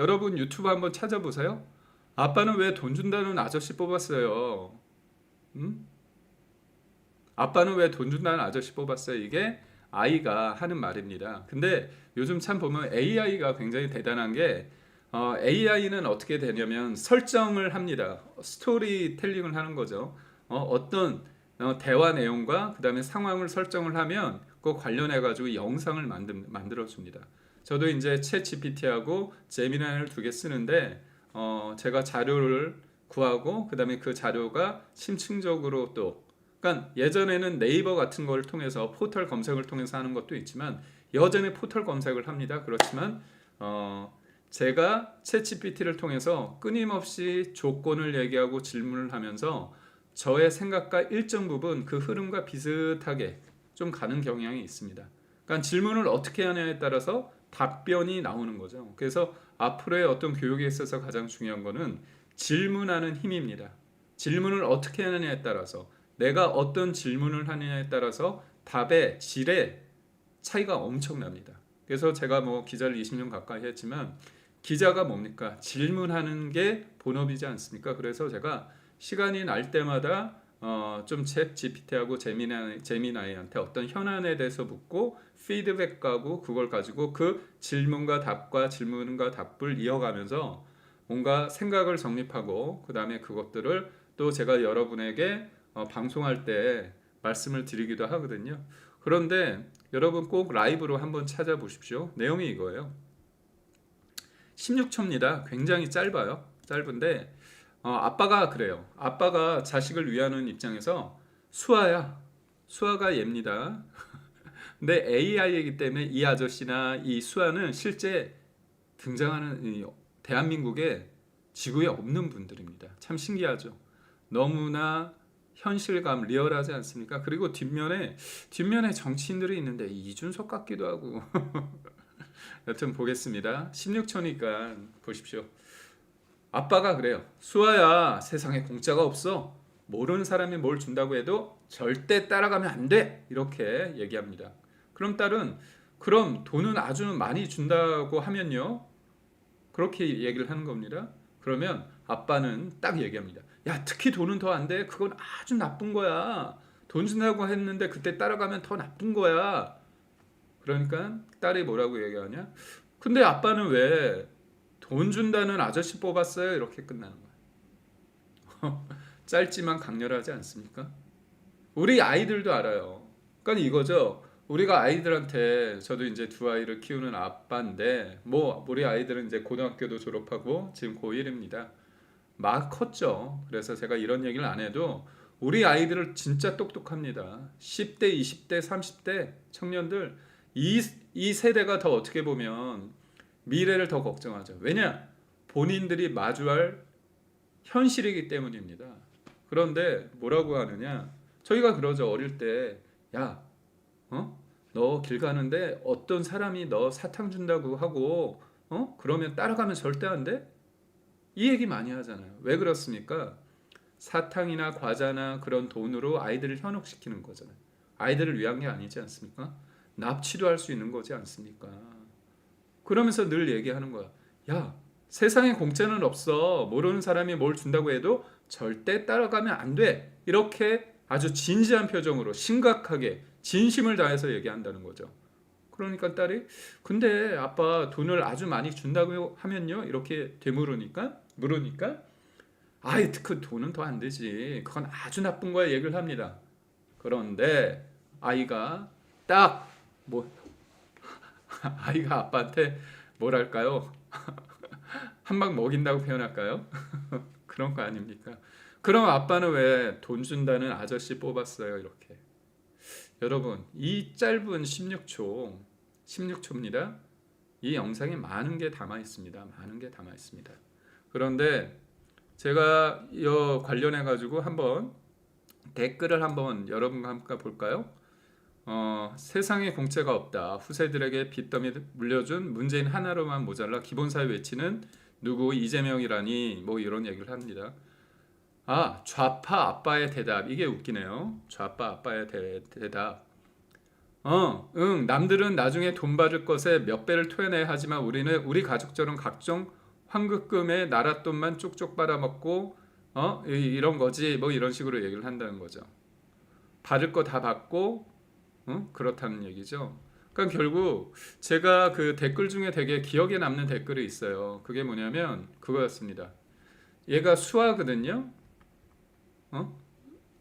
여러분 유튜브 한번 찾아보세요. 아빠는 왜 돈 준다는 아저씨 뽑았어요? 음? 아빠는 왜 돈 준다는 아저씨 뽑았어요? 이게 아이가 하는 말입니다. 근데 요즘 참 보면 AI가 굉장히 대단한 게 AI는 어떻게 되냐면 설정을 합니다. 스토리텔링을 하는 거죠. 어떤 대화 내용과 그 다음에 상황을 설정을 하면 그 관련해 가지고 영상을 만들어 줍니다. 저도 이제 챗 GPT하고 제미나이를 두 개 쓰는데 제가 자료를 구하고 그 다음에 그 자료가 심층적으로 또 그러니까 예전에는 네이버 같은 걸 통해서 포털 검색을 통해서 하는 것도 있지만 여전히 포털 검색을 합니다. 그렇지만 제가 챗GPT를 통해서 끊임없이 조건을 얘기하고 질문을 하면서 저의 생각과 일정 부분 그 흐름과 비슷하게 좀 가는 경향이 있습니다. 그러니까 질문을 어떻게 하냐에 따라서 답변이 나오는 거죠. 그래서 앞으로의 어떤 교육에 있어서 가장 중요한 거는 질문하는 힘입니다. 질문을 어떻게 하느냐에 따라서 내가 어떤 질문을 하느냐에 따라서 답의 질의 차이가 엄청납니다. 그래서 제가 뭐 기자를 20년 가까이 했지만 기자가 뭡니까? 질문하는 게 본업이지 않습니까? 그래서 제가 시간이 날 때마다 좀 챗 GPT하고 제미나이한테 어떤 현안에 대해서 묻고 피드백 가고 그걸 가지고 그 질문과 답을 이어가면서 뭔가 생각을 정립하고 그 다음에 그것들을 또 제가 여러분에게 방송할 때 말씀을 드리기도 하거든요. 그런데 여러분 꼭 라이브로 한번 찾아보십시오. 내용이 이거예요. 16초입니다. 굉장히 짧아요. 짧은데 아빠가 그래요. 아빠가 자식을 위하는 입장에서 수아야. 수아가 얘입니다. 근데 AI이기 때문에 이 아저씨나 이 수아는 실제 등장하는 이 대한민국에 지구에 없는 분들입니다. 참 신기하죠. 너무나 현실감 리얼하지 않습니까? 그리고 뒷면에 정치인들이 있는데 이준석 같기도 하고. 여튼 보겠습니다. 16초니까 보십시오. 아빠가 그래요. 수아야, 세상에 공짜가 없어. 모르는 사람이 뭘 준다고 해도 절대 따라가면 안 돼. 이렇게 얘기합니다. 그럼 딸은 그럼 돈은 아주 많이 준다고 하면요. 그렇게 얘기를 하는 겁니다. 그러면 아빠는 딱 얘기합니다. 야, 특히 돈은 더 안 돼. 그건 아주 나쁜 거야. 돈 준다고 했는데 그때 따라가면 더 나쁜 거야. 그러니까 딸이 뭐라고 얘기하냐? 근데 아빠는 왜 돈 준다는 아저씨 뽑았어요? 이렇게 끝나는 거예요. 짧지만 강렬하지 않습니까? 우리 아이들도 알아요. 그러니까 이거죠. 우리가 아이들한테 저도 이제 두 아이를 키우는 아빠인데 뭐 우리 아이들은 이제 고등학교도 졸업하고 지금 고1입니다. 막 컸죠. 그래서 제가 이런 얘기를 안 해도 우리 아이들을 진짜 똑똑합니다. 10대, 20대, 30대 청년들 이 세대가 더 어떻게 보면 미래를 더 걱정하죠. 왜냐? 본인들이 마주할 현실이기 때문입니다. 그런데 뭐라고 하느냐? 저희가 그러죠. 어릴 때, 야, 너 길 가는데 어떤 사람이 너 사탕 준다고 하고, 그러면 따라가면 절대 안 돼? 이 얘기 많이 하잖아요. 왜 그렇습니까? 사탕이나 과자나 그런 돈으로 아이들을 현혹시키는 거잖아요. 아이들을 위한 게 아니지 않습니까? 납치도 할 수 있는 거지 않습니까? 그러면서 늘 얘기하는 거야. 야, 세상에 공짜는 없어. 모르는 사람이 뭘 준다고 해도 절대 따라가면 안 돼. 이렇게 아주 진지한 표정으로 심각하게 진심을 다해서 얘기한다는 거죠. 그러니까 딸이 근데 아빠 돈을 아주 많이 준다고 하면요. 이렇게 물으니까 아이 그 돈은 더 안 되지. 그건 아주 나쁜 거야 얘기를 합니다. 그런데 아이가 딱 뭐 아이가 아빠한테 뭐랄까요? 한 방 먹인다고 표현할까요? 그런 거 아닙니까? 그럼 아빠는 왜 돈 준다는 아저씨 뽑았어요? 이렇게. 여러분, 이 짧은 16초입니다. 이 영상에 많은 게 담아 있습니다. 많은 게 담아 있습니다. 그런데 제가 이 관련해 가지고 한번 댓글을 한번 여러분과 함께 볼까요? 세상에 공짜가 없다. 후세들에게 빚더미 물려준 문재인 하나로만 모자라 기본사회 외치는 누구 이재명이라니 뭐 이런 얘기를 합니다. 아, 좌파 아빠의 대답. 이게 웃기네요. 좌파 아빠의 대답. 응, 남들은 나중에 돈 받을 것에 몇 배를 토해내야 하지만 우리는 우리 가족처럼 각종 황급금에 나랏돈만 쪽쪽 빨아먹고 이런 거지 뭐 이런 식으로 얘기를 한다는 거죠. 받을 거 다 받고 그렇다는 얘기죠. 그러니까 결국 제가 그 댓글 중에 되게 기억에 남는 댓글이 있어요. 그게 뭐냐면 그거였습니다. 얘가 수아거든요.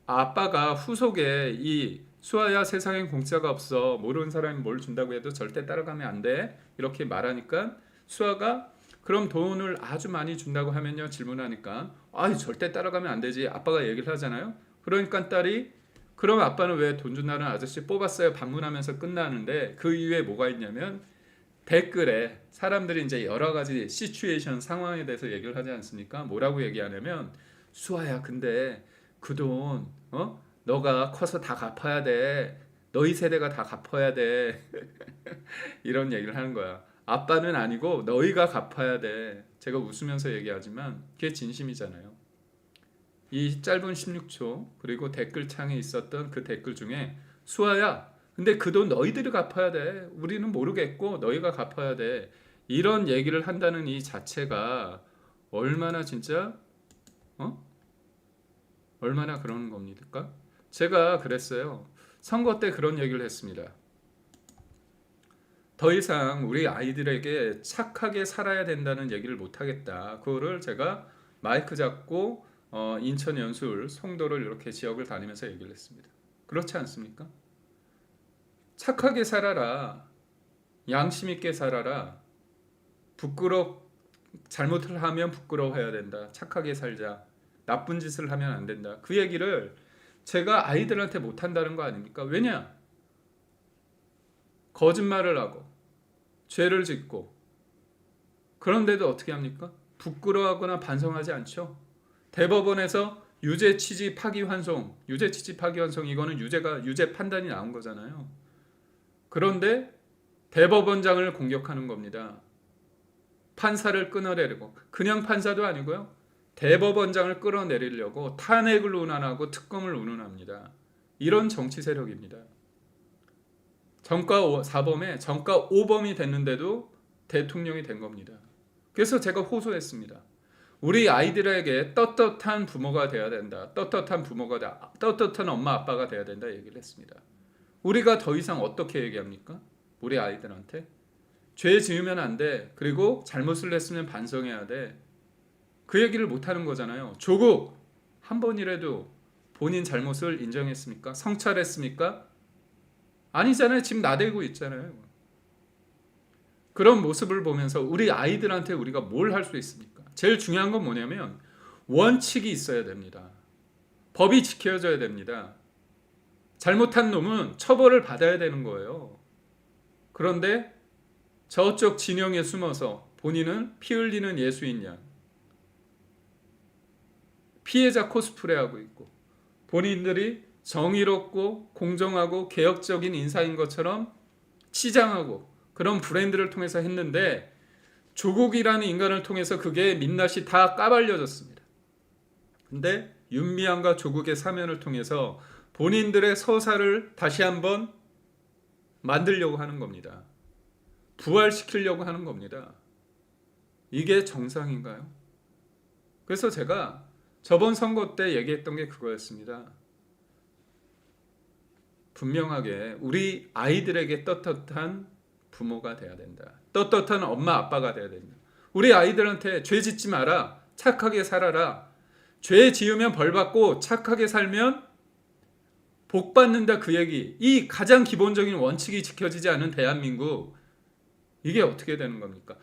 아빠가 후속에 이 수아야 세상엔 공짜가 없어. 모르는 사람이 뭘 준다고 해도 절대 따라가면 안 돼. 이렇게 말하니까 수아가 그럼 돈을 아주 많이 준다고 하면요. 질문하니까 절대 따라가면 안 되지. 아빠가 얘기를 하잖아요. 그러니까 딸이 그럼 아빠는 왜 돈 준다는 아저씨 뽑았어요? 반문하면서 끝나는데 그 이후에 뭐가 있냐면 댓글에 사람들이 이제 여러 가지 시츄에이션 상황에 대해서 얘기를 하지 않습니까? 뭐라고 얘기하냐면 수아야 근데 그 돈 너가 커서 다 갚아야 돼. 너희 세대가 다 갚아야 돼. 이런 얘기를 하는 거야. 아빠는 아니고 너희가 갚아야 돼. 제가 웃으면서 얘기하지만 그게 진심이잖아요. 이 짧은 16초 그리고 댓글창에 있었던 그 댓글 중에 수아야 근데 그 돈 너희들이 갚아야 돼. 우리는 모르겠고 너희가 갚아야 돼. 이런 얘기를 한다는 이 자체가 얼마나 진짜 얼마나 그러는 겁니까? 제가 그랬어요. 선거 때 그런 얘기를 했습니다. 더 이상 우리 아이들에게 착하게 살아야 된다는 얘기를 못 하겠다. 그거를 제가 마이크 잡고 인천 연수울 송도를 이렇게 지역을 다니면서 얘기를 했습니다. 그렇지 않습니까? 착하게 살아라. 양심 있게 살아라. 잘못을 하면 부끄러워해야 된다. 착하게 살자. 나쁜 짓을 하면 안 된다. 그 얘기를 제가 아이들한테 못 한다는 거 아닙니까? 왜냐? 거짓말을 하고 죄를 짓고 그런데도 어떻게 합니까? 부끄러워하거나 반성하지 않죠. 대법원에서 유죄 취지 파기환송 이거는 유죄 판단이 나온 거잖아요. 그런데 대법원장을 공격하는 겁니다. 판사를 끊어내려고 그냥 판사도 아니고요. 대법원장을 끌어내리려고 탄핵을 운운하고 특검을 운운합니다. 이런 정치 세력입니다. 정가 4범에 정가 5범이 됐는데도 대통령이 된 겁니다. 그래서 제가 호소했습니다. 우리 아이들에게 떳떳한 부모가 돼야 된다. 떳떳한 엄마 아빠가 돼야 된다 얘기를 했습니다. 우리가 더 이상 어떻게 얘기합니까? 우리 아이들한테 죄 지으면 안 돼. 그리고 잘못을 했으면 반성해야 돼. 그 얘기를 못 하는 거잖아요. 조국 한 번이라도 본인 잘못을 인정했습니까? 성찰했습니까? 아니잖아요. 지금 나대고 있잖아요. 그런 모습을 보면서 우리 아이들한테 우리가 뭘 할 수 있습니까? 제일 중요한 건 뭐냐면 원칙이 있어야 됩니다. 법이 지켜져야 됩니다. 잘못한 놈은 처벌을 받아야 되는 거예요. 그런데 저쪽 진영에 숨어서 본인은 피 흘리는 예수인 양 피해자 코스프레하고 있고 본인들이 정의롭고 공정하고 개혁적인 인사인 것처럼 치장하고 그런 브랜드를 통해서 했는데 조국이라는 인간을 통해서 그게 민낯이 다 까발려졌습니다. 근데 윤미향과 조국의 사면을 통해서 본인들의 서사를 다시 한번 만들려고 하는 겁니다. 부활시키려고 하는 겁니다. 이게 정상인가요? 그래서 제가 저번 선거 때 얘기했던 게 그거였습니다. 분명하게 우리 아이들에게 떳떳한 부모가 돼야 된다. 떳떳한 엄마 아빠가 돼야 된다. 우리 아이들한테 죄 짓지 마라. 착하게 살아라. 죄 지으면 벌 받고 착하게 살면 복 받는다 그 얘기. 이 가장 기본적인 원칙이 지켜지지 않은 대한민국 이게 어떻게 되는 겁니까?